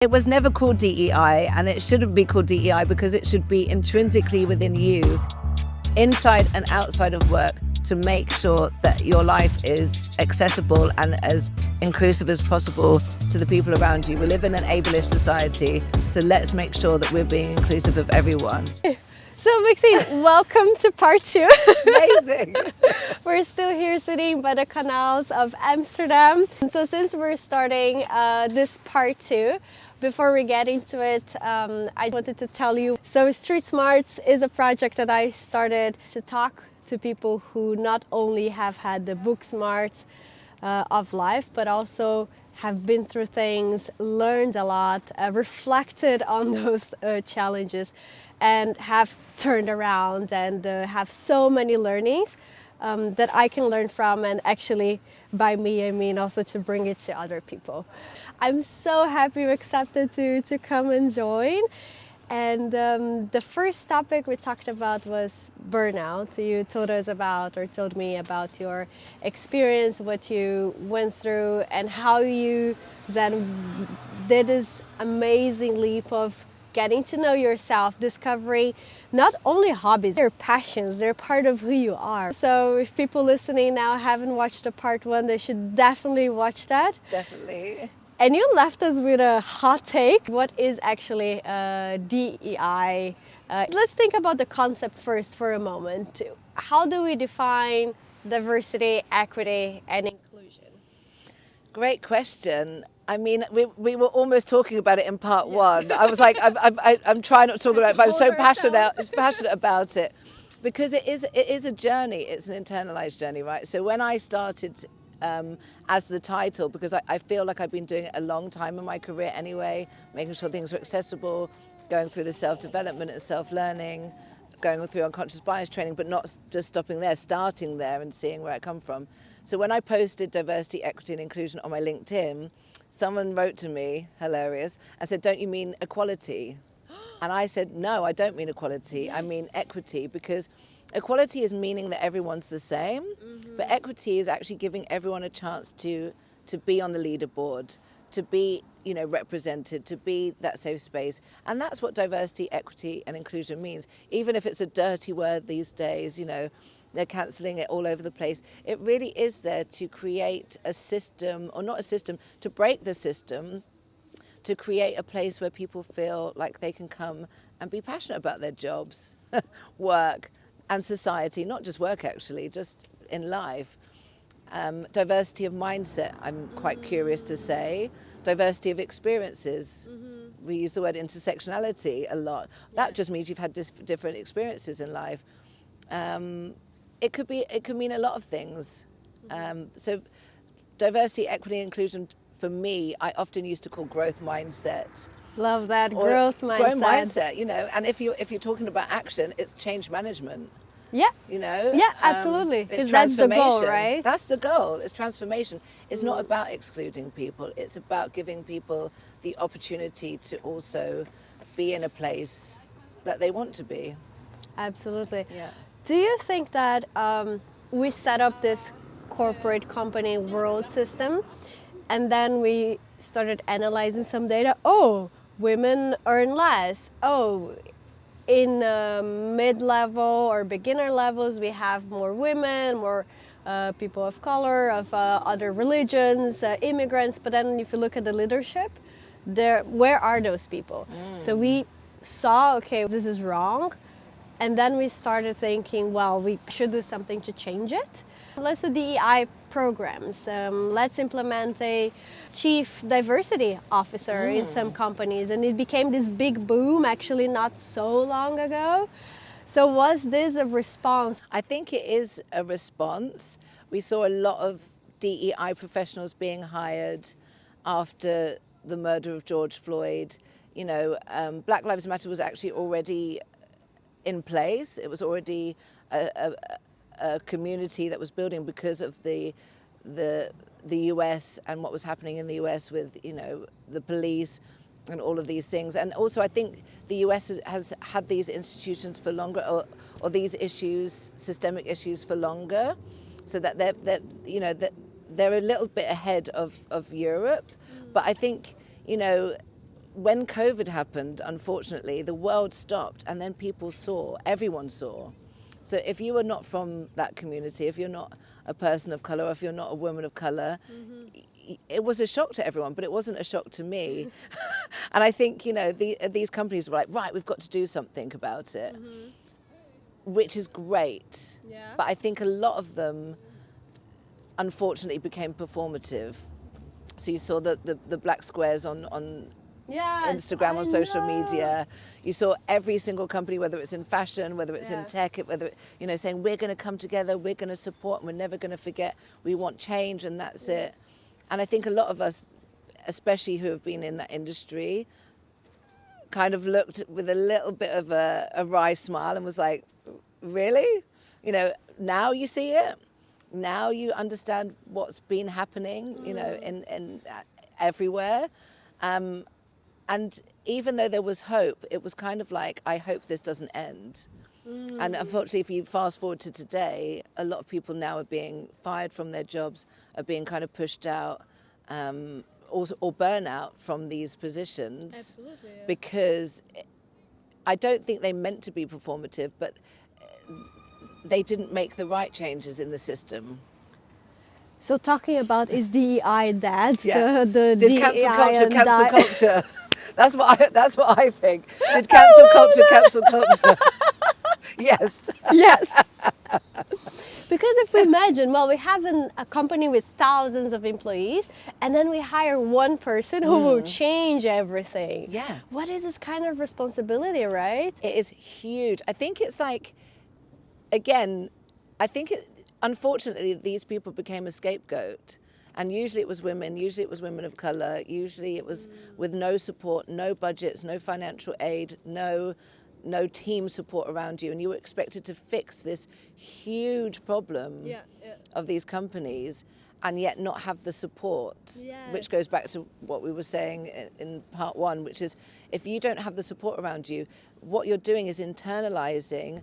It was never called DEI, and it shouldn't be called DEI because it should be intrinsically within you, inside and outside of work, to make sure that your life is accessible and as inclusive as possible to the people around you. We live in an ableist society, so let's make sure that we're being inclusive of everyone. So Maxine, welcome to part 2. Amazing. We're still here sitting by the canals of Amsterdam. So since we're starting this part 2, before we get into it, I wanted to tell you, so Street Smarts is a project that I started to talk to people who not only have had the book smarts of life, but also have been through things, learned a lot, reflected on those challenges, and have turned around and have so many learnings that I can learn from, and actually by me I mean also to bring it to other people. I'm so happy you accepted to come and join. And the first topic we talked about was burnout. You told us about, or told me about, your experience, what you went through, and how you then did this amazing leap of getting to know yourself, discovering not only hobbies, they're passions, they're part of who you are. So if people listening now haven't watched the part 1, they should definitely watch that. Definitely. And you left us with a hot take. What is actually DEI? Let's think about the concept first for a moment. How do we define diversity, equity, and inclusion? Great question. I mean, we were almost talking about it in part 1. I was like, I'm trying not to talk about it, but I'm so passionate about it, because it is a journey. It's an internalized journey, right? So when I started as the title, because I feel like I've been doing it a long time in my career anyway, making sure things are accessible, going through the self-development and self-learning, going through unconscious bias training, but not just stopping there, starting there and seeing where I come from. So when I posted diversity, equity and inclusion on my LinkedIn, someone wrote to me, hilarious, and said, "Don't you mean equality?" And I said, "No, I don't mean equality. Yes. I mean equity, because equality is meaning that everyone's the same, but equity is actually giving everyone a chance to be on the leaderboard, to be, represented, to be that safe space. And that's what diversity, equity and inclusion means. Even if it's a dirty word these days, they're cancelling it all over the place. It really is there to create a system, or not a system, to break the system, to create a place where people feel like they can come and be passionate about their jobs, work, and society, not just work actually, just in life. Diversity of mindset, I'm quite curious to say. Diversity of experiences. We use the word intersectionality a lot. That just means you've had different experiences in life. It could mean a lot of things. So diversity, equity, inclusion, for me, I often used to call growth mindset. Love that, growth mindset. Growth mindset, and if you're talking about action, it's change management. Yeah. Yeah, absolutely. It's that's the transformation. goal, right? That's the goal. It's transformation. It's not about excluding people. It's about giving people the opportunity to also be in a place that they want to be. Absolutely. Yeah. Do you think that we set up this corporate company world system, and then we started analyzing some data? Oh, women earn less. Oh, in mid-level or beginner levels, we have more women, more people of color, of other religions, immigrants. But then if you look at the leadership, where are those people? So we saw, okay, this is wrong. And then we started thinking, well, we should do something to change it. Let's do DEI programs. Let's implement a chief diversity officer in some companies. And it became this big boom actually not so long ago. So was this a response? I think it is a response. We saw a lot of DEI professionals being hired after the murder of George Floyd. Black Lives Matter was actually already in place. It was already a community that was building because of the US and what was happening in the US with, the police and all of these things. And also I think the US has had these institutions for longer, or these issues, systemic issues, for longer, so that they're a little bit ahead of Europe. But I think, when COVID happened, unfortunately, the world stopped, and then people saw, everyone saw. So if you were not from that community, if you're not a person of color, or if you're not a woman of color, it was a shock to everyone, but it wasn't a shock to me. And I think, you know, these companies were like, right, we've got to do something about it, which is great. Yeah. But I think a lot of them, unfortunately, became performative. So you saw the black squares on Yes, Instagram, I on social know. media. You saw every single company, whether it's in fashion, whether it's in tech, whether you know, saying we're going to come together, we're going to support, and we're never going to forget. We want change, and that's it. And I think a lot of us, especially who have been in that industry, kind of looked with a little bit of a wry smile and was like, really? You know, now you see it. Now you understand what's been happening, you know, in everywhere. And even though there was hope, it was kind of like, I hope this doesn't end. And unfortunately, if you fast forward to today, a lot of people now are being fired from their jobs, are being kind of pushed out, or burnout from these positions. Absolutely, yeah. Because I don't think they meant to be performative, but they didn't make the right changes in the system. So talking about is DEI dead? Yeah. The Did DEI cancel culture and cancel die- culture? That's what I think. Did cancel culture cancel culture? Yes. Yes. Because if we imagine, well, we have a company with thousands of employees, and then we hire one person who will change everything. Yeah. What is this kind of responsibility, right? It is huge. I think it's like, again, unfortunately, these people became a scapegoat. And usually it was women of color, usually it was with no support, no budgets, no financial aid, no team support around you, and you were expected to fix this huge problem of these companies and yet not have the support, which goes back to what we were saying in part one, which is if you don't have the support around you, what you're doing is internalizing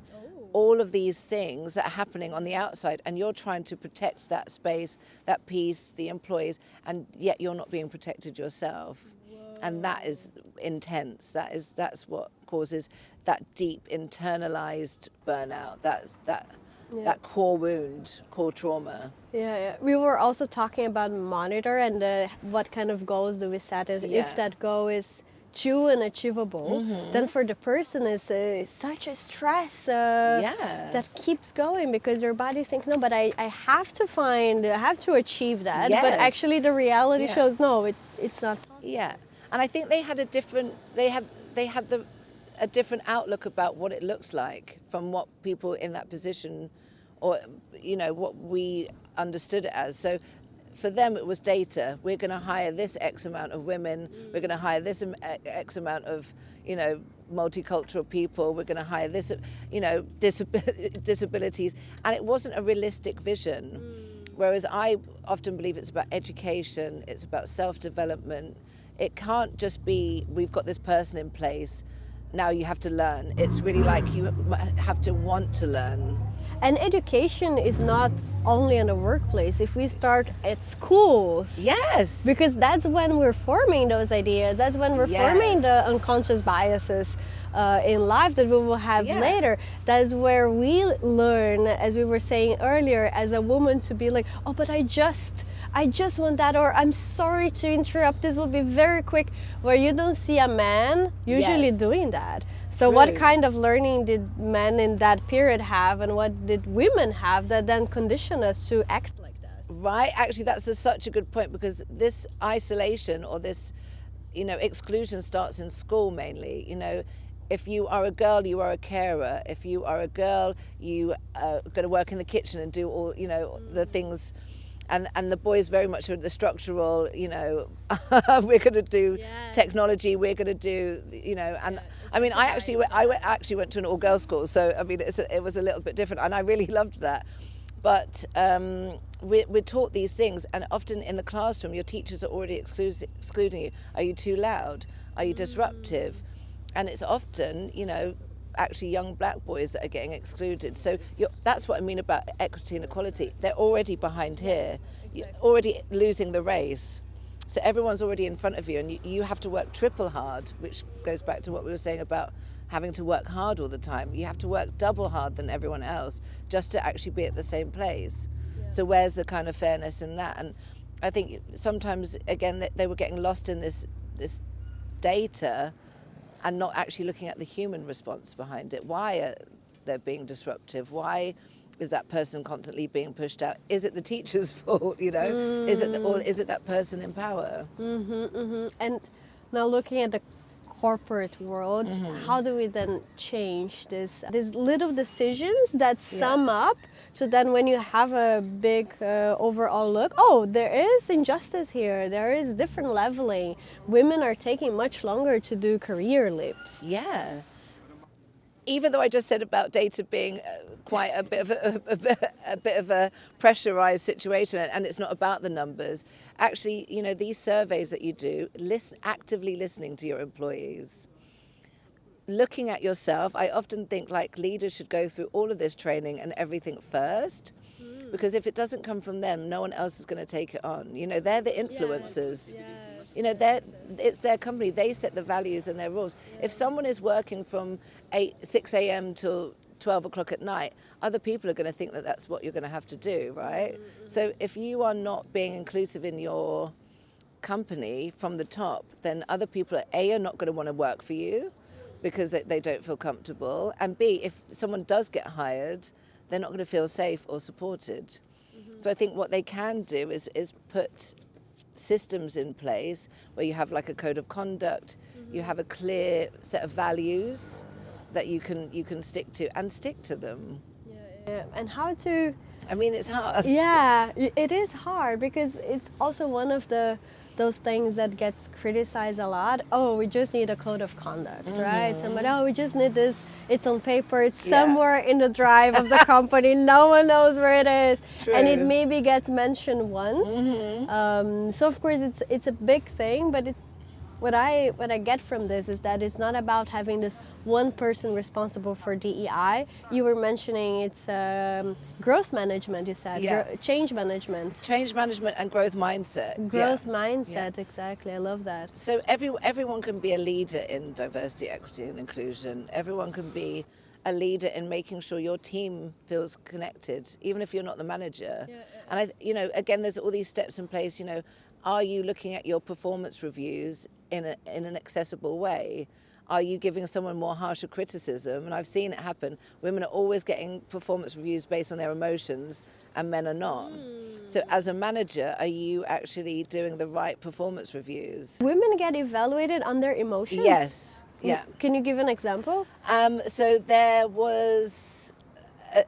all of these things that are happening on the outside, and you're trying to protect that space, that peace, the employees, and yet you're not being protected yourself. And that is intense. That's what causes that deep internalized burnout. That core wound, core trauma. Yeah. We were also talking about Monitor and what kind of goals do we set, and if that goal is too unachievable, then for the person is such a stress that keeps going, because your body thinks, no, but I have to achieve that. But actually the reality shows, no, it's not possible. Yeah. And I think they had a different outlook about what it looked like from what people in that position, or you know, what we understood it as. So for them it was data. We're going to hire this X amount of women, we're going to hire this X amount of, you know, multicultural people, we're going to hire this, you know, disabilities, and it wasn't a realistic vision. Whereas I often believe it's about education, it's about self-development. It can't just be, we've got this person in place, now you have to learn. It's really like you have to want to learn. And education is not only in the workplace. If we start at schools, yes, because that's when we're forming those ideas. That's when we're forming the unconscious biases in life that we will have later. That's where we learn, as we were saying earlier, as a woman, to be like, oh, but I just want that, or I'm sorry to interrupt, this will be very quick, where you don't see a man usually doing that. So what kind of learning did men in that period have, and what did women have that then condition us to act like this? Right, actually that's such a good point, because this isolation or this, you know, exclusion starts in school mainly. You know, if you are a girl, you are a carer. If you are a girl, you are going to work in the kitchen and do all, you know, the things. And the boys very much are the structural, you know, we're going to do technology, we're going to do, you know, and I mean, I actually went to an all-girls school, so I mean, it was a little bit different, and I really loved that. But we're taught these things, and often in the classroom, your teachers are already excluding you. Are you too loud? Are you disruptive? And it's often, you know, actually young black boys that are getting excluded. So that's what I mean about equity and equality. They're already behind here. You're already losing the race. So everyone's already in front of you, and you have to work triple hard, which goes back to what we were saying about having to work hard all the time. You have to work double hard than everyone else just to actually be at the same place. Yeah. So where's the kind of fairness in that? And I think sometimes, again, they were getting lost in this data and not actually looking at the human response behind it. Why are they being disruptive? Why is that person constantly being pushed out? Is it the teacher's fault, you know? Or is it that person in power? And now looking at the corporate world, how do we then change these little decisions that sum up, so then when you have a big overall look, oh, there is injustice here, there is different leveling. Women are taking much longer to do career leaps. Yeah. Even though I just said about data being quite a bit of a pressurized situation, and it's not about the numbers, actually, you know, these surveys that you do, actively listening to your employees, looking at yourself. I often think like leaders should go through all of this training and everything first, because if it doesn't come from them, no one else is going to take it on. You know, they're the influencers. Yes. You know, it's their company. They set the values and their rules. Yeah. If someone is working from 6 a.m. till 12 o'clock at night, other people are going to think that that's what you're going to have to do, right? So if you are not being inclusive in your company from the top, then other people are not going to want to work for you because they don't feel comfortable. And B, if someone does get hired, they're not going to feel safe or supported. So I think what they can do is put systems in place where you have like a code of conduct, you have a clear set of values that you can stick to them. Yeah. And how to... I mean, it's hard. Yeah, it is hard, because it's also one of those things that gets criticized a lot. Oh, we just need a code of conduct, right? Somebody, oh, we just need this. It's on paper. It's somewhere in the drive of the company. No one knows where it is. True. And it maybe gets mentioned once. So of course it's a big thing, but what I get from this is that it's not about having this one person responsible for DEI. You were mentioning it's growth management, you said. Change management. Change management and growth mindset. Growth mindset, exactly. I love that. So everyone can be a leader in diversity, equity and inclusion. Everyone can be a leader in making sure your team feels connected, even if you're not the manager. And again, there's all these steps in place. You know, are you looking at your performance reviews in an accessible way? Are you giving someone more harsher criticism? And I've seen it happen. Women are always getting performance reviews based on their emotions, and men are not. So as a manager, are you actually doing the right performance reviews? Women get evaluated on their emotions? Yes. Yeah. Can you give an example? So there was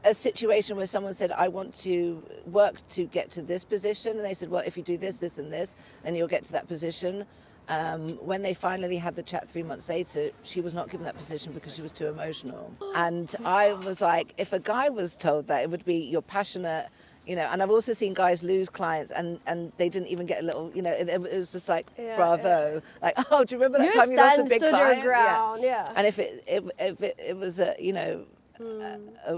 a situation where someone said, I want to work to get to this position. And they said, well, if you do this, this and this, then you'll get to that position. When they finally had the chat 3 months later, she was not given that position because she was too emotional. And I was like, if a guy was told that, it would be, you're passionate, you know. And I've also seen guys lose clients and they didn't even get a little, you know, it was just like, bravo. Like, oh, do you remember that time you lost a big client? Your ground, And if it was a, you know,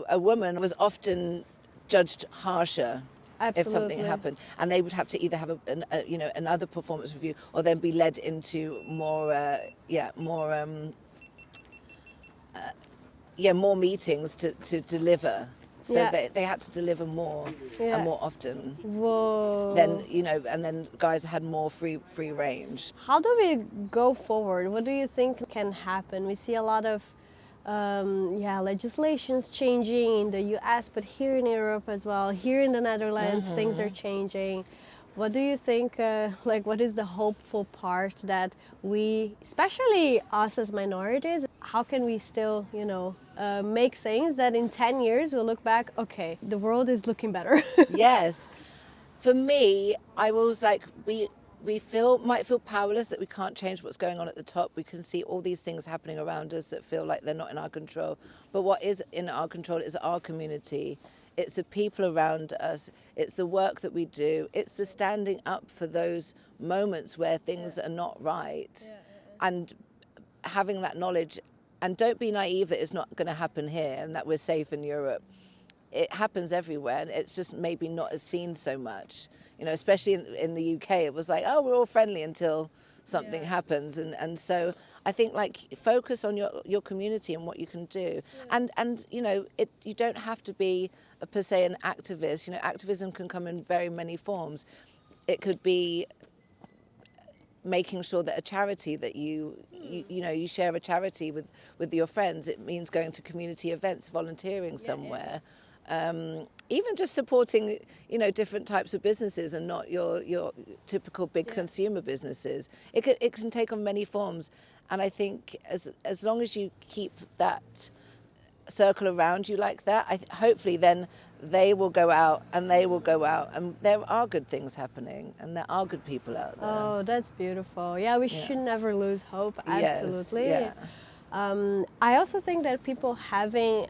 a woman was often judged harsher. Absolutely. If something happened, and they would have to either have another performance review, or then be led into more meetings to deliver. So they had to deliver more and more often. Whoa. Then and then guys had more free range. How do we go forward? What do you think can happen? We see a lot of legislations changing in the US, but here in Europe as well, here in the Netherlands, things are changing. What do you think, what is the hopeful part that we, especially us as minorities, how can we still, make things that in 10 years we'll look back, okay, the world is looking better? Yes. For me, I was like, we might feel powerless, that we can't change what's going on at the top. We can see all these things happening around us that feel like they're not in our control. But what is in our control is our community. It's the people around us. It's the work that we do. It's the standing up for those moments where things are not right. And having that knowledge. And don't be naive that it's not going to happen here and that we're safe in Europe. it happens everywhere, and it's just maybe not as seen so much. You know, especially in the UK, it was like, oh, we're all friendly until something happens, and so I think like focus on your community and what you can do, and you know, you don't have to be per se an activist. You know, activism can come in very many forms. It could be making sure that a charity that you share a charity with your friends. It means going to community events, volunteering somewhere. Even just supporting, you know, different types of businesses and not your typical big consumer businesses. It can take on many forms, and I think as long as you keep that circle around you like that, hopefully then they will go out and they will go out, and there are good things happening and there are good people out there. Oh, that's beautiful. Yeah, we should never lose hope. Absolutely. Yes, I also think that people having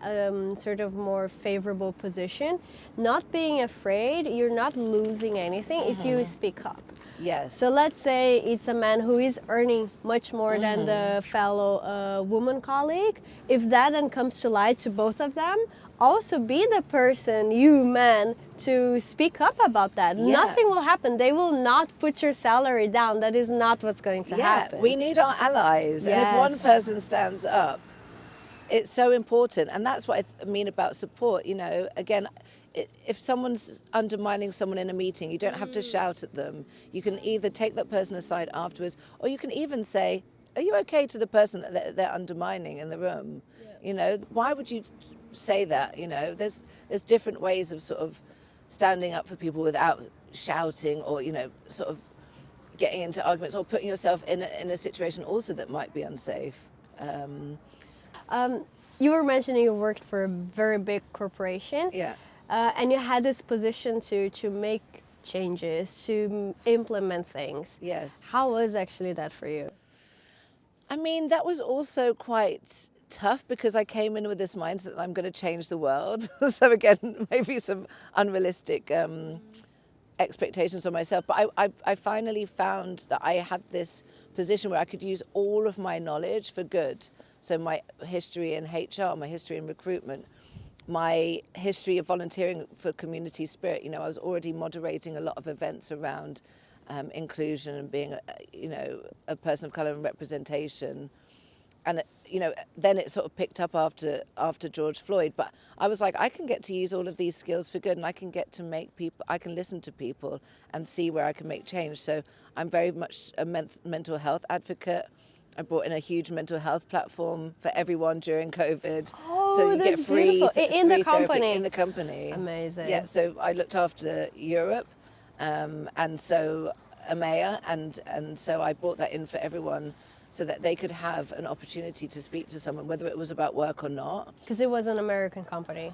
sort of more favorable position, not being afraid, you're not losing anything if you speak up. Yes. So let's say it's a man who is earning much more than the fellow woman colleague. If that then comes to light to both of them, also be the person, you man, to speak up about that. Nothing will happen. They will not put your salary down. That is not what's going to happen. We need our allies. And if one person stands up, it's so important. And that's what I mean about support. You know, again, if someone's undermining someone in a meeting, you don't have to shout at them. You can either take that person aside afterwards, or you can even say, are you okay, to the person that they're undermining in the room? You know, why would you say that? You know, there's different ways of sort of standing up for people without shouting, or, you know, sort of getting into arguments or putting yourself in a situation also that might be unsafe. You were mentioning you worked for a very big corporation. And you had this position to make changes, to implement things. Yes. How was actually that for you? I mean, that was also quite tough because I came in with this mindset that I'm going to change the world. So again, maybe some unrealistic expectations on myself. But I finally found that I had this position where I could use all of my knowledge for good. So my history in HR, my history in recruitment, my history of volunteering for community spirit. You know, I was already moderating a lot of events around inclusion and being, a person of colour and representation. And, you know, then it sort of picked up after George Floyd. But I was like, I can get to use all of these skills for good, and I can get to make people, I can listen to people and see where I can make change. So I'm very much a mental health advocate. I brought in a huge mental health platform for everyone during COVID. Oh, so you that's get free beautiful. In the company. Therapy in the company. Amazing. Yeah, so I looked after Europe, and so EMEA, and so I brought that in for everyone, so that they could have an opportunity to speak to someone, whether it was about work or not. Because it was an American company.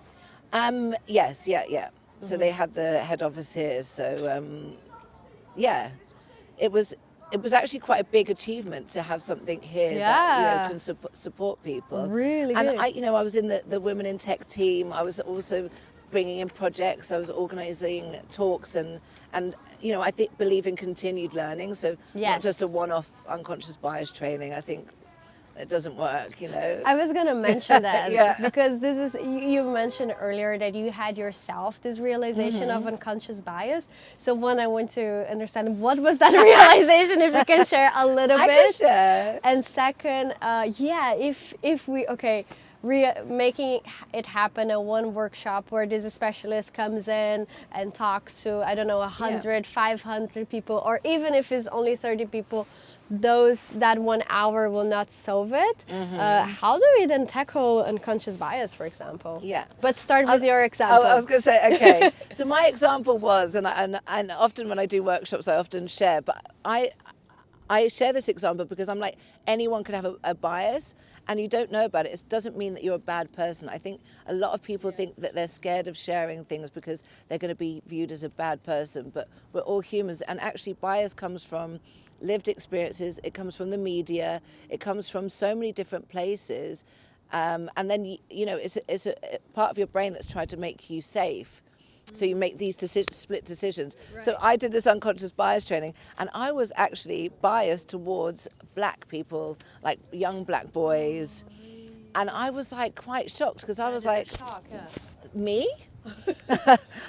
Yes, yeah. So they had the head office here. So it was actually quite a big achievement to have something here that can support people. Really and good. I was in the Women in Tech team. I was also bringing in projects. I was organising talks and I believe in continued learning. So not just a one-off unconscious bias training. I think it doesn't work, you know. I was going to mention that because this is, you mentioned earlier that you had yourself this realization of unconscious bias. So one, I want to understand, what was that realization, if you can share a little bit. I can share. And second, if we, making it happen at one workshop where this specialist comes in and talks to, 100, 500 people, or even if it's only 30 people, that 1 hour will not solve it. How do we then tackle unconscious bias, for example? Yeah. But start with your example. I was going to say, okay. So my example was, and often when I do workshops, I often share, but I share this example because I'm like, anyone can have a bias, and you don't know about it. It doesn't mean that you're a bad person. I think a lot of people think that they're scared of sharing things because they're going to be viewed as a bad person, but we're all humans. And actually bias comes from lived experiences. It comes from the media. It comes from so many different places. And then, it's a part of your brain that's tried to make you safe. So you make these split decisions. Right. So I did this unconscious bias training, and I was actually biased towards black people, like young black boys. And I was like quite shocked because I was like, shock, me?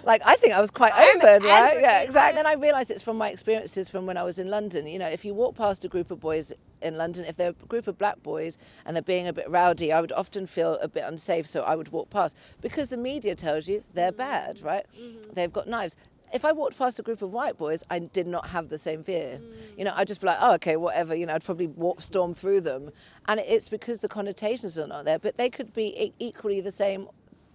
Like, I think I was quite I'm open, right? advocate. Yeah, exactly. And I realised it's from my experiences from when I was in London. You know, if you walk past a group of boys in London, if they're a group of black boys and they're being a bit rowdy, I would often feel a bit unsafe, so I would walk past. Because the media tells you they're bad, right? They've got knives. If I walked past a group of white boys, I did not have the same fear. You know, I'd just be like, oh, okay, whatever. You know, I'd probably storm through them. And it's because the connotations are not there, but they could be equally the same,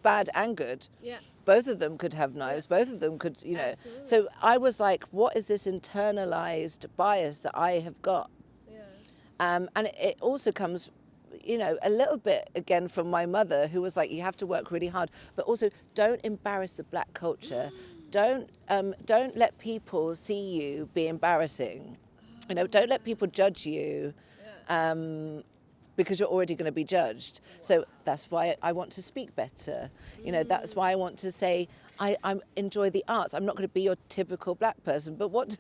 bad and good. Yeah. Both of them could have knives. Both of them could, you know. Absolutely. So I was like, what is this internalized bias that I have got? Yeah. And it also comes, you know, a little bit again from my mother, who was like, you have to work really hard, but also don't embarrass the black culture. Don't let people see you be embarrassing. You know, don't let people judge you. Because you're already going to be judged. So that's why I want to speak better. You know, that's why I want to say I enjoy the arts. I'm not going to be your typical black person, but what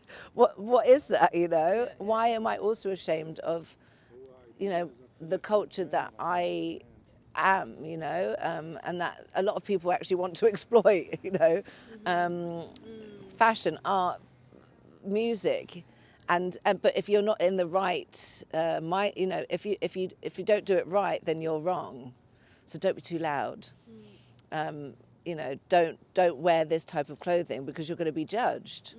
is that, you know? Why am I also ashamed of, you know, the culture that I am, you know, and that a lot of people actually want to exploit, you know, fashion, art, music. But if you're not in the right mind, you know, if you don't do it right, then you're wrong. So don't be too loud. You know, don't wear this type of clothing because you're going to be judged.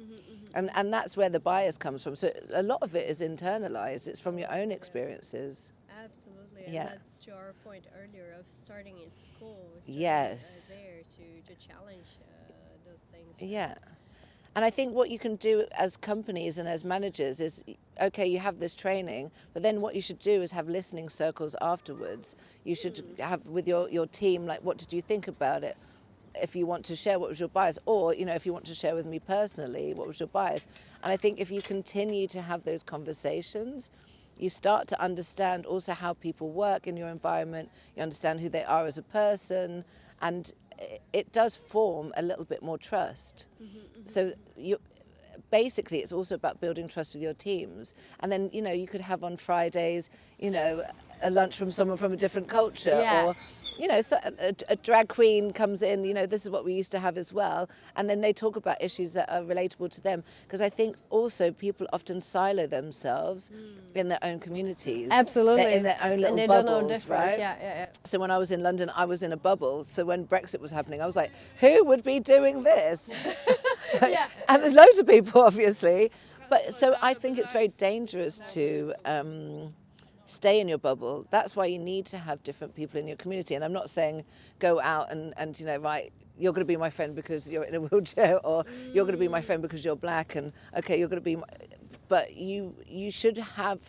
And that's where the bias comes from. So a lot of it is internalized. It's from your own experiences. Absolutely, Yeah. and that's to our point earlier of starting in school. Yes. There to challenge those things. Yeah. And I think what you can do as companies and as managers is, okay, you have this training, but then what you should do is have listening circles afterwards. You should have with your team, like, what did you think about it? If you want to share, what was your bias? Or, you know, if you want to share with me personally, what was your bias? And I think if you continue to have those conversations, you start to understand also how people work in your environment. You understand who they are as a person, and it does form a little bit more trust. So basically it's also about building trust with your teams. And then, you know, you could have on Fridays, you know, a lunch from someone from a different culture. Yeah. Or, you know, so a drag queen comes in, you know, this is what we used to have as well. And then they talk about issues that are relatable to them. Because I think also people often silo themselves in their own communities. Absolutely. They're in their own little and they bubbles, don't know difference. right? Yeah. So when I was in London, I was in a bubble. So when Brexit was happening, I was like, who would be doing this? Yeah. And there's loads of people, obviously. But so I think it's very dangerous to stay in your bubble. That's why you need to have different people in your community. And I'm not saying go out and you know, right, you're going to be my friend because you're in a wheelchair, or you're going to be my friend because you're black, and okay, you're going to be but you should have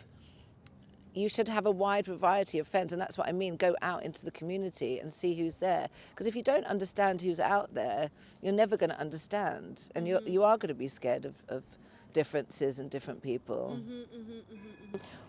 a wide variety of friends. And that's what I mean, go out into the community and see who's there. Because if you don't understand who's out there, you're never going to understand. And you are going to be scared of differences and different people.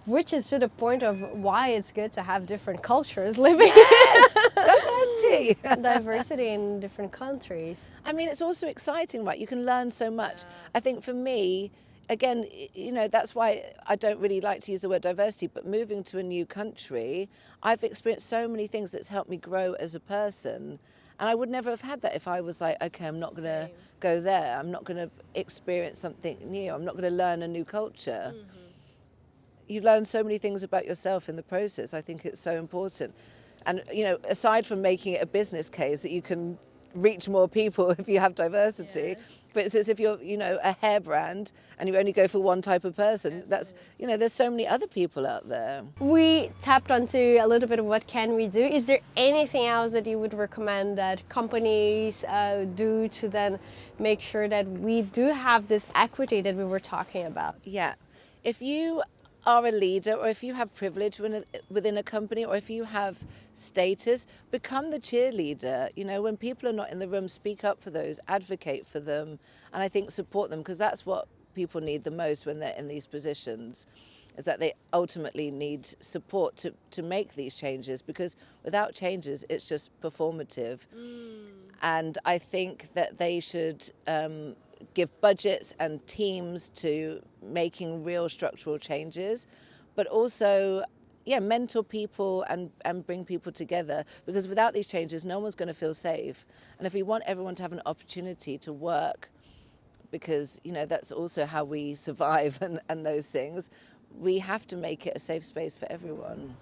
Which is to the point of why it's good to have different cultures living. Yes! Diversity! Diversity in different countries. I mean, it's also exciting, right? You can learn so much. I think for me, again, you know, that's why I don't really like to use the word diversity, but moving to a new country, I've experienced so many things that's helped me grow as a person. And I would never have had that if I was like, okay, I'm not going to go there. I'm not going to experience something new. I'm not going to learn a new culture. You learn so many things about yourself in the process. I think it's so important. And, you know, aside from making it a business case that you can reach more people if you have diversity, but it's as if you're, you know, a hair brand and you only go for one type of person. That's, you know, there's so many other people out there. We tapped onto a little bit of what can we do. Is there anything else that you would recommend that companies do to then make sure that we do have this equity that we were talking about? Yeah. If you are a leader, or if you have privilege within a company, or if you have status, become the cheerleader. You know, when people are not in the room, speak up for those, advocate for them, and I think support them, because that's what people need the most when they're in these positions, is that they ultimately need support to make these changes, because without changes, it's just performative. And I think that they should give budgets and teams to making real structural changes, but also, mentor people and bring people together, because without these changes, no one's going to feel safe. And if we want everyone to have an opportunity to work, because, that's also how we survive and those things, we have to make it a safe space for everyone.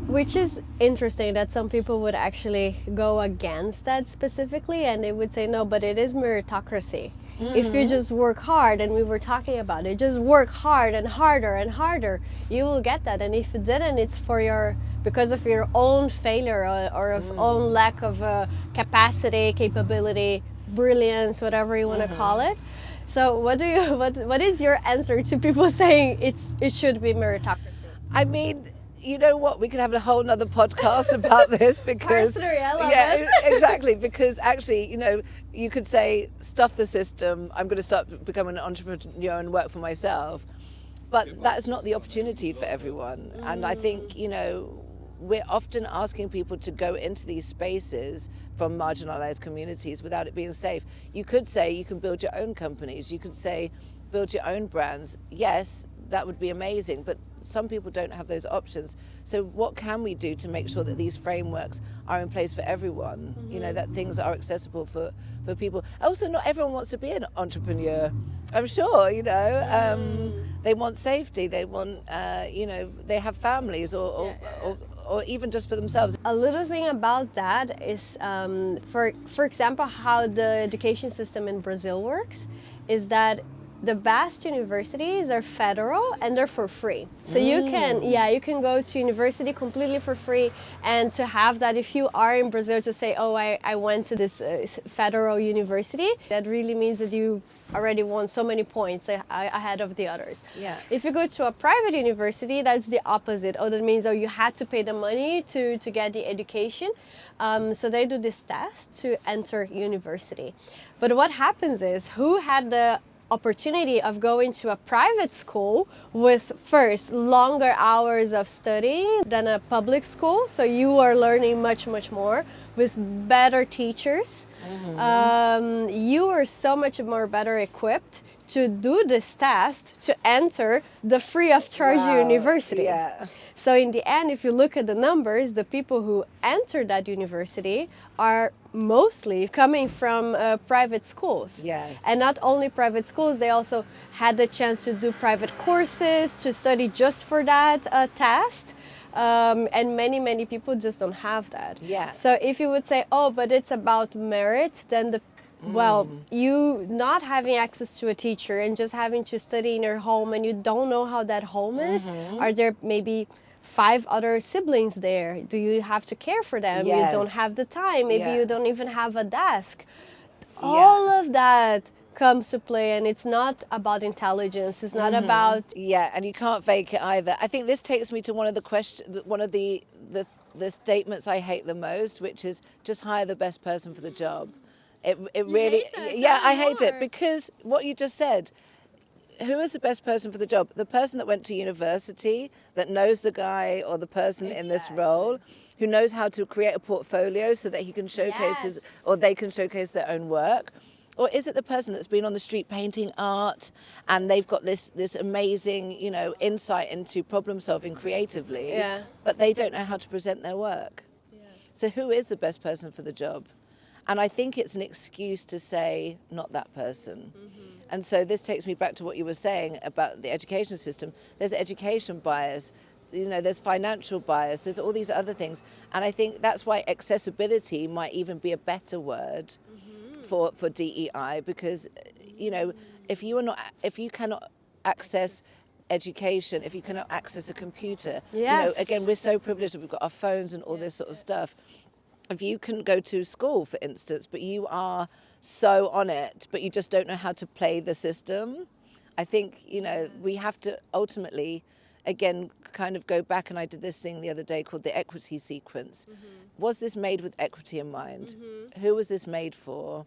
Which is interesting that some people would actually go against that specifically, and they would say, no, but it is meritocracy. If you just work hard, and we were talking about it, just work hard and harder and harder, you will get that. And if you didn't, it's because of your own failure or of own lack of capacity, capability, brilliance, whatever you want to call it. So what is your answer to people saying it should be meritocracy? I mean, you know what? We could have a whole nother podcast about this, because I love it. Exactly. Because actually, you could say, stuff the system. I'm going to start becoming an entrepreneur and work for myself. But that's not the opportunity for everyone. And I think, we're often asking people to go into these spaces from marginalized communities without it being safe. You could say you can build your own companies. You could say build your own brands. Yes, that would be amazing. But some people don't have those options. So what can we do to make sure that these frameworks are in place for everyone? That things are accessible for people. Also, not everyone wants to be an entrepreneur. I'm sure, they want safety. They want, they have families or even just for themselves. A little thing about that is, for example, how the education system in Brazil works is that the best universities are federal and they're for free. So you can go to university completely for free, and to have that, if you are in Brazil, to say, oh, I went to this federal university, that really means that you already won so many points ahead of the others. Yeah. If you go to a private university, that's the opposite. Oh, that means you had to pay the money to get the education. So they do this test to enter university. But what happens is, who had the opportunity of going to a private school with first longer hours of studying than a public school, so you are learning much more with better teachers. You are so much more better equipped to do this test to enter the free of charge university. Yeah. So in the end, if you look at the numbers, the people who enter that university are mostly coming from private schools. Yes. And not only private schools, they also had the chance to do private courses, to study just for that test. And many people just don't have that. Yeah. So if you would say, oh, but it's about merit, then you not having access to a teacher and just having to study in your home, and you don't know how that home is. Are there maybe 5 other siblings there? Do you have to care for them? Yes. You don't have the time. Maybe you don't even have a desk. Yeah. All of that comes to play, and it's not about intelligence. It's not about... Yeah, and you can't fake it either. I think this takes me to one of the statements I hate the most, which is just hire the best person for the job. It really, I hate it, because what you just said, who is the best person for the job? The person that went to university, that knows the guy or the person in this role, who knows how to create a portfolio so that he can showcase or they can showcase their own work? Or is it the person that's been on the street painting art and they've got this amazing, insight into problem solving creatively, but they don't know how to present their work? So who is the best person for the job? And I think it's an excuse to say, not that person. And so this takes me back to what you were saying about the education system. There's education bias, there's financial bias, there's all these other things. And I think that's why accessibility might even be a better word for DEI, because, if you cannot access education, if you cannot access a computer, again, we're so privileged that we've got our phones and all this sort of stuff. If you can go to school, for instance, but you are so on it, but you just don't know how to play the system, I think, we have to ultimately, again, kind of go back, and I did this thing the other day called the equity sequence. Was this made with equity in mind? Who was this made for?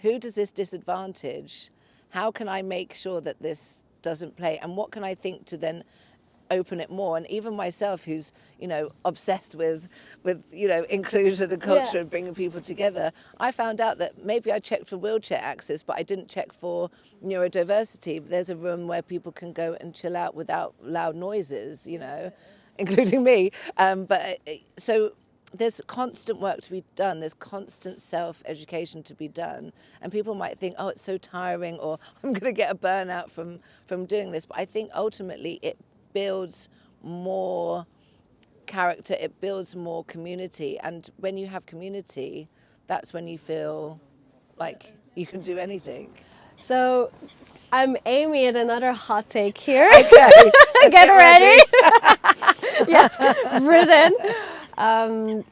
Who does this disadvantage? How can I make sure that this doesn't play? And what can I think to then open it more? And even myself, who's obsessed with inclusion and culture and bringing people together, I found out that maybe I checked for wheelchair access, but I didn't check for neurodiversity. There's a room where people can go and chill out without loud noises. including me. So there's constant work to be done. There's constant self-education to be done. And people might think, oh, it's so tiring, or I'm going to get a burnout from doing this. But I think ultimately it builds more character, it builds more community. And when you have community, that's when you feel like you can do anything. So I'm aiming at another hot take here. Okay, Get ready. Yes, written.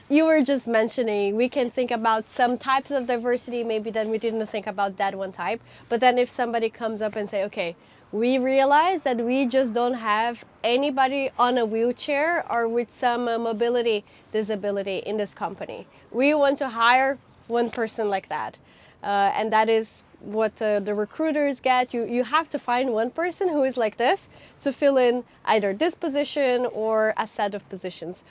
You were just mentioning we can think about some types of diversity, maybe then we didn't think about that one type. But then if somebody comes up and say, okay, we realize that we just don't have anybody on a wheelchair or with some mobility disability in this company. We want to hire one person like that. And that is what the recruiters get. You have to find one person who is like this to fill in either this position or a set of positions.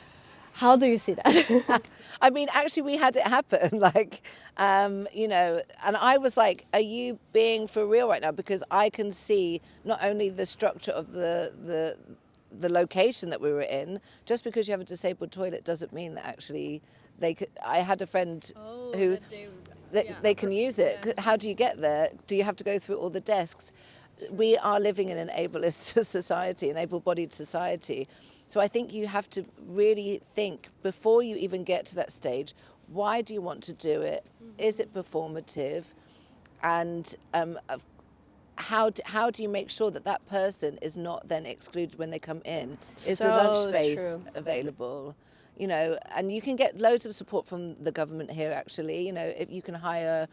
How do you see that? I mean, actually, we had it happen, you know, and I was like, are you being for real right now? Because I can see not only the structure of the location that we were in, just because you have a disabled toilet doesn't mean that actually they could. I had a friend who they can use it. Yeah. How do you get there? Do you have to go through all the desks? We are living in an ableist society, an able-bodied society. So I think you have to really think before you even get to that stage, why do you want to do it? Is it performative? And how do you make sure that that person is not then excluded when they come in? Is the lunch space available? You know, and you can get loads of support from the government here, actually. You know, if you can hire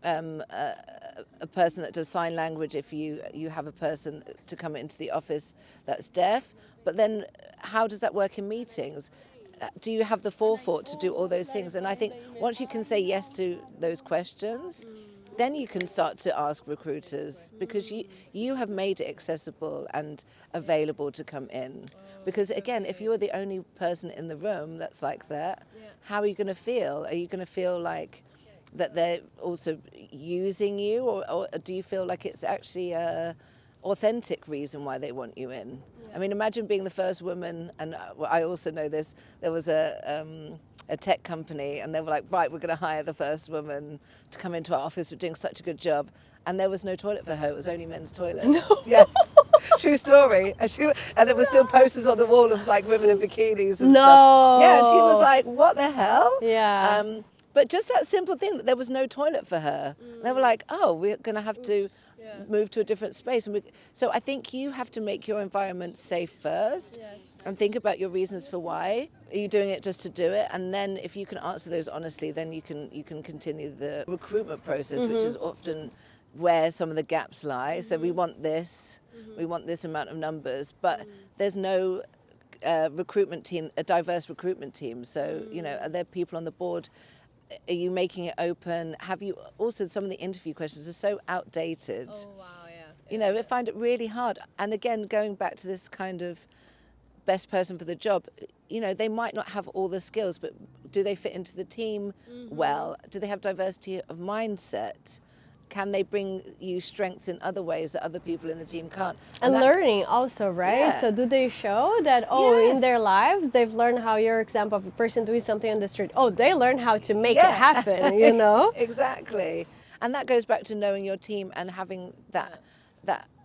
a person that does sign language if you have a person to come into the office that's deaf. But then how does that work in meetings? Do you have the forethought to do all those things? And I think once you can say yes to those questions, then you can start to ask recruiters, because you have made it accessible and available to come in. Because again, if you're the only person in the room that's like that, how are you going to feel? Are you going to feel like that they're also using you, or do you feel like it's actually a authentic reason why they want you in? I mean, imagine being the first woman, and I also know this, there was a tech company, and they were like, right, we're going to hire the first woman to come into our office, we're doing such a good job, and there was no toilet for her, it was only men's toilet. No. Yeah. True story. And there were still posters on the wall of like women in bikinis and stuff. Yeah, and she was like, what the hell? Yeah. But just that simple thing that there was no toilet for her. They were like, oh, we're going to have to move to a different space. So I think you have to make your environment safe first and think about your reasons for why. Are you doing it just to do it? And then if you can answer those honestly, then you can continue the recruitment process, which is often where some of the gaps lie. So we want this, we want this amount of numbers, but there's no recruitment team, a diverse recruitment team. So, you know, are there people on the board? Are you making it open? Have you also, some of the interview questions are so outdated. Oh, wow, yeah. You know, I find it really hard. And again, going back to this kind of best person for the job, you know, they might not have all the skills, but do they fit into the team well? Do they have diversity of mindset? Can they bring you strengths in other ways that other people in the team can't? And learning also, right? Yeah. So do they show that, in their lives, they've learned how, your example of a person doing something on the street, they learn how to make it happen, you know? Exactly. And that goes back to knowing your team and having that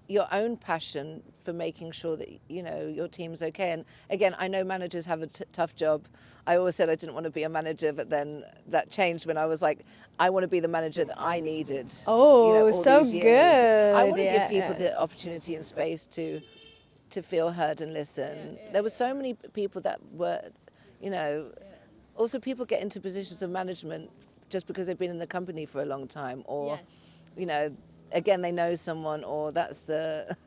your own passion for making sure that, you know, your team's okay. And again, I know managers have a tough job. I always said I didn't want to be a manager, but then that changed when I was like, I want to be the manager that I needed. Oh, you know, all so these years. good. I want to give people the opportunity and space to feel heard and listen. There were so many people that were, you know, also people get into positions of management just because they've been in the company for a long time, or, you know, again, they know someone, or that's the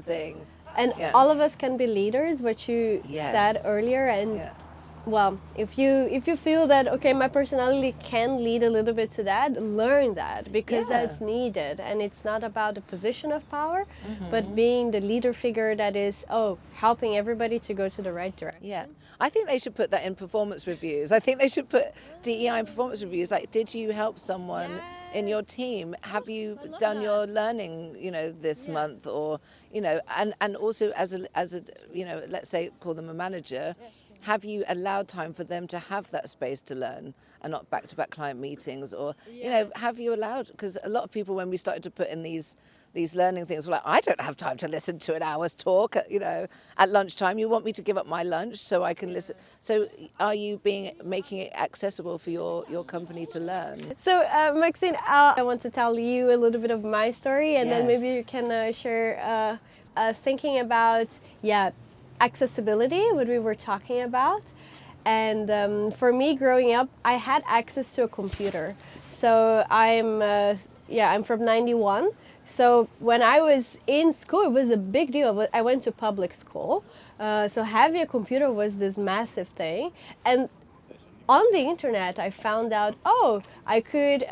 thing. And all of us can be leaders, what you said earlier, and well, if you feel that okay, my personality can lead a little bit to that, learn that, because Yeah. that's needed, and it's not about the position of power, but being the leader figure that is helping everybody to go to the right direction. Yeah, I think they should put that in performance reviews. I think they should put DEI in performance reviews. Like, did you help someone in your team? Have you done your learning, this month, or, and also as a, let's say call them a manager. Have you allowed time for them to have that space to learn and not back-to-back client meetings? Or, have you allowed, because a lot of people, when we started to put in these learning things, were like, I don't have time to listen to an hour's talk, at lunchtime. You want me to give up my lunch so I can listen. So are you making it accessible for your company to learn? So Maxine, I want to tell you a little bit of my story, and then maybe you can share thinking about, accessibility, what we were talking about. And for me, growing up, I had access to a computer. So I'm from '91. So when I was in school, it was a big deal. I went to public school. So having a computer was this massive thing. And on the internet, I found out, I could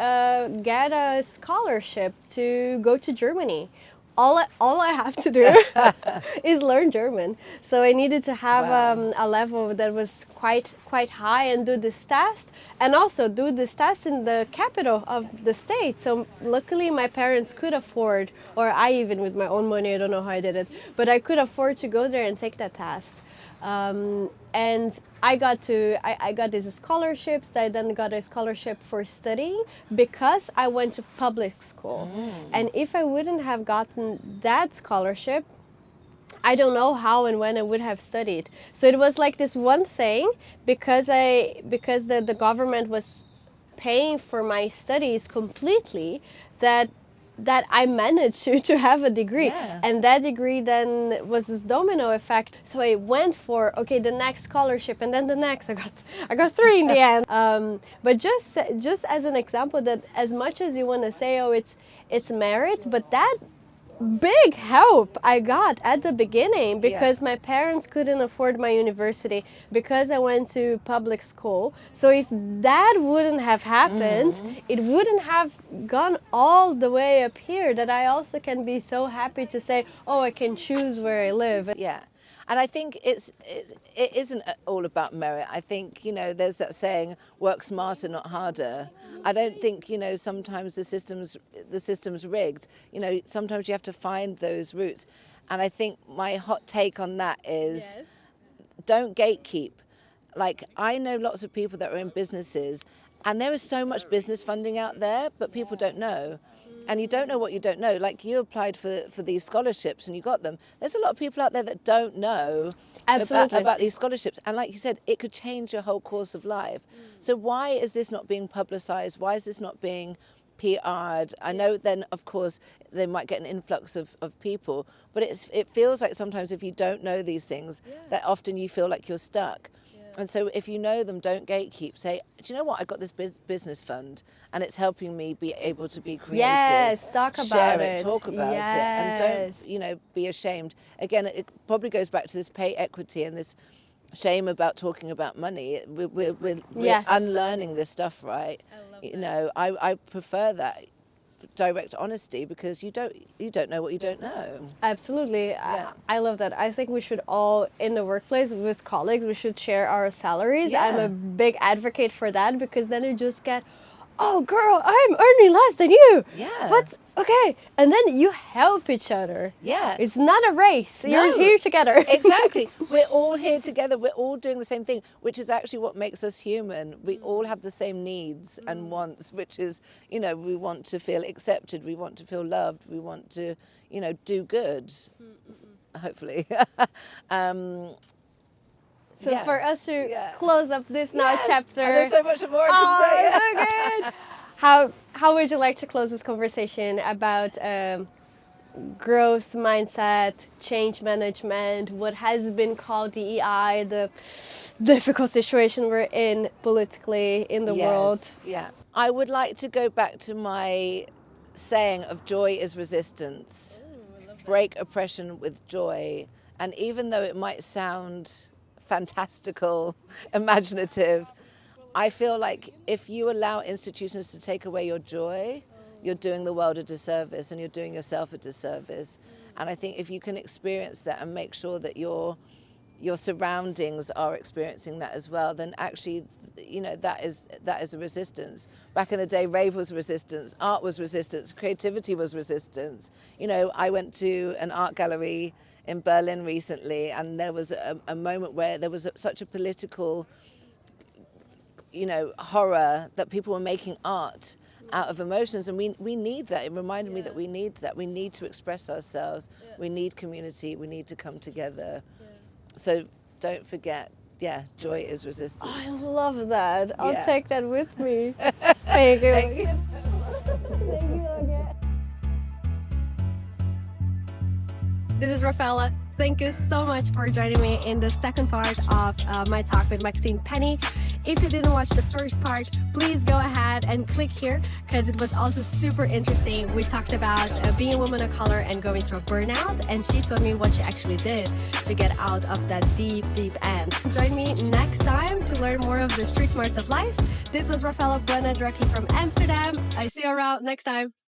get a scholarship to go to Germany. All I have to do is learn German. So I needed to have a level that was quite high and do this test, and also do this test in the capital of the state. So luckily my parents could afford, or I even with my own money, I don't know how I did it, but I could afford to go there and take that test. And I got these scholarships. I then got a scholarship for studying because I went to public school. And if I wouldn't have gotten that scholarship, I don't know how and when I would have studied. So it was like this one thing, because the government was paying for my studies completely, that I managed to have a degree. And that degree then was this domino effect. So I went for the next scholarship, and then the next. I got 3 in the end. But just as an example, that as much as you want to say it's merit, but that big help I got at the beginning, because my parents couldn't afford my university, because I went to public school. So if that wouldn't have happened, it wouldn't have gone all the way up here, that I also can be so happy to say, I can choose where I live. Yeah. And I think it isn't all about merit. I think, there's that saying, work smarter, not harder. I don't think, sometimes the system's rigged. Sometimes you have to find those routes. And I think my hot take on that is, don't gatekeep. Like, I know lots of people that are in businesses, and there is so much business funding out there, but people don't know. And you don't know what you don't know. Like, you applied for these scholarships and you got them. There's a lot of people out there that don't know about these scholarships. And like you said, it could change your whole course of life. So why is this not being publicized? Why is this not being PR'd? I know then, of course, they might get an influx of people, but it feels like sometimes if you don't know these things, that often you feel like you're stuck. And so if you know them, don't gatekeep. Say, do you know what? I got this business fund, and it's helping me be able to be creative. Yes, talk about it. Talk about it. And don't, be ashamed. Again, it probably goes back to this pay equity and this shame about talking about money. We're unlearning this stuff, right? I love that. I prefer that direct honesty, because you don't know what you don't know. Absolutely. I love that. I think we should all, in the workplace with colleagues, we should share our salaries. I'm a big advocate for that, because then you just get, oh girl, I'm earning less than you. What's okay? And then you help each other. It's not a race. You're here together. Exactly. We're all here together. We're all doing the same thing, which is actually what makes us human. We all have the same needs and wants, which is, we want to feel accepted. We want to feel loved. We want to, do good, hopefully. So for us to close up this chapter. And there's so much more I can say. So good. How would you like to close this conversation about growth mindset, change management, what has been called DEI, the difficult situation we're in politically in the world? Yeah. I would like to go back to my saying of joy is resistance. Break oppression with joy. And even though it might sound fantastical, imaginative. I feel like if you allow institutions to take away your joy, you're doing the world a disservice and you're doing yourself a disservice. And I think if you can experience that and make sure that your surroundings are experiencing that as well, then actually, you know, that is a resistance. Back in the day, rave was resistance, art was resistance, creativity was resistance. You know, I went to an art gallery in Berlin recently, and there was a moment where there was such a political, you know, horror that people were making art out of emotions, and we need that. It reminded me that we need that. We need to express ourselves. We need community. We need to come together. So don't forget, joy is resistance. Oh, I love that. I'll take that with me. Thank you. Thank you again. This is Rafaela. Thank you so much for joining me in the second part of my talk with Maxine Penney. If you didn't watch the first part, please go ahead and click here because it was also super interesting. We talked about being a woman of color and going through a burnout, and she told me what she actually did to get out of that deep, deep end. Join me next time to learn more of the street smarts of life. This was Rafaela Buena directly from Amsterdam. I see you around next time.